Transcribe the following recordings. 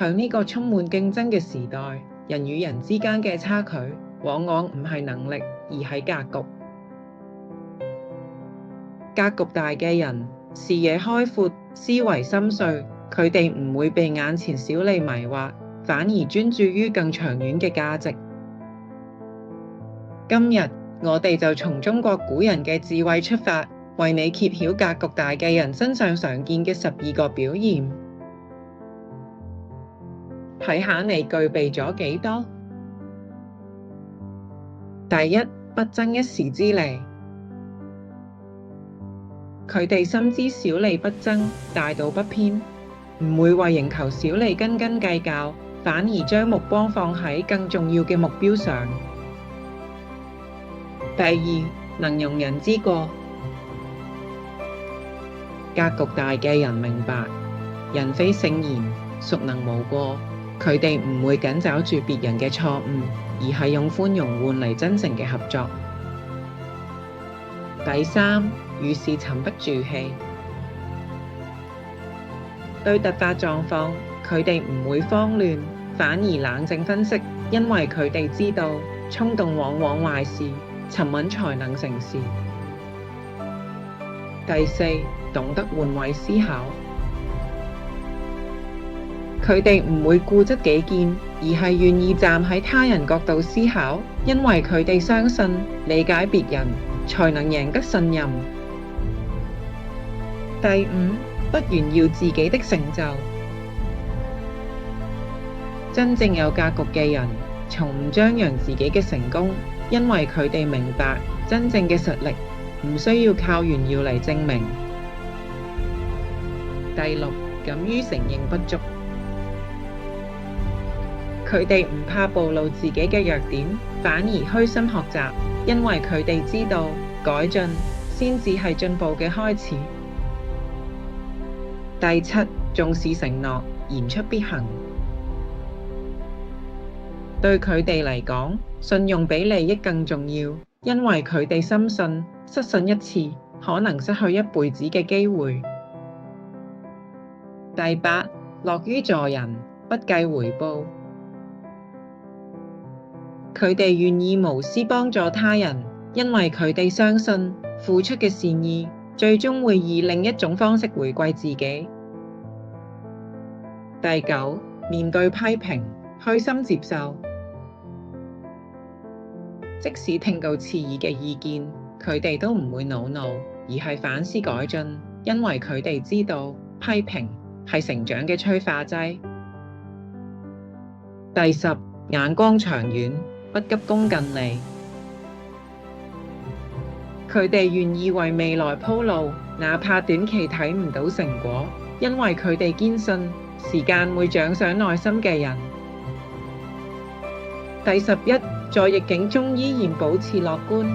喺呢個充滿競爭嘅時代，人與人之間嘅差距往往唔係能力，而係格局。格局大嘅人，視野開闊，思維深邃，佢哋唔會被眼前小利迷惑，反而專注於更長遠嘅價值。今日我哋就從中國古人嘅智慧出發，為你揭曉格局大嘅人身上常見嘅12個表現，睇下你具備咗幾多。第一，不爭一時之利。佢哋深知小利不爭，大道不偏，唔會為營求小利斤斤計較，反而將目光放喺更重要嘅目標上。第二，能容人之過。格局大嘅人明白，人非聖賢，孰能無過。佢哋唔會緊抓住別人嘅錯誤，而係用寬容換嚟真誠嘅合作。第三，遇事沉不住氣。對突發狀況，佢哋唔會慌亂，反而冷靜分析，因為佢哋知道衝動往往壞事，沉穩才能成事。第四，懂得換位思考。佢哋唔會固執己見，而係願意站喺他人角度思考，因為佢哋相信理解別人才能贏得信任。第五，不炫耀自己的成就。真正有格局嘅人，從唔張揚自己嘅成功，因為佢哋明白真正嘅實力唔需要靠炫耀嚟證明。第六，敢於承認不足。佢哋唔怕暴露自己嘅弱點，反而虛心學習，因為佢哋知道改進先至係進步嘅開始。第七，重視承諾，言出必行。對佢哋嚟講，信用比利益更重要，因為佢哋深信失信一次，可能失去一輩子嘅機會。第八，樂於助人，不計回報。佢哋願意無私幫助他人，因為佢哋相信付出嘅善意最終會以另一種方式回饋自己。第九，面對批評，虛心接受。即使聽到刺耳嘅意見，佢哋都唔會惱怒，而係反思改進，因為佢哋知道批評係成長嘅催化劑。第十，眼光長遠，不急功近利。佢哋願意為未來鋪路，哪怕短期睇唔到成果，因為佢哋堅信時間會獎賞耐心嘅人。第11，在逆境中依然保持樂觀。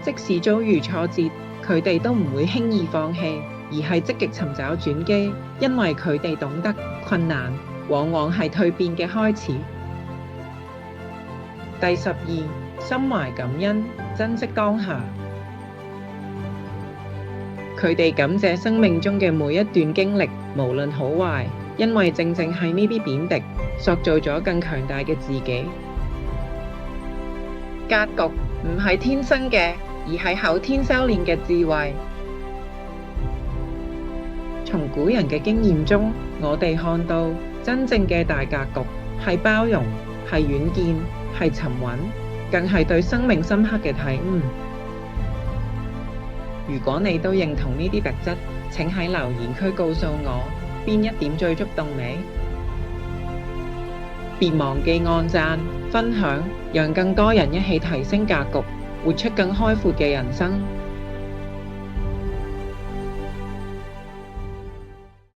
即使遭遇挫折，佢哋都唔會輕易放棄，而係積極尋找轉機，因為佢哋懂得困難往往係蛻變嘅開始。第12，心懷感恩，珍惜當下。佢哋感謝生命中嘅每一段經歷，無論好壞，因為正正係呢啲點滴，塑造咗更強大嘅自己。格局唔係天生嘅，而係後天修煉嘅智慧。從古人嘅經驗中，我哋看到真正嘅大格局係包容，係遠見，係沉穩，更係對生命深刻嘅體悟。如果你都認同呢啲特質，請喺留言區告訴我邊一點最觸動你。別忘記按讚、分享，讓更多人一起提升格局，活出更開闊嘅人生。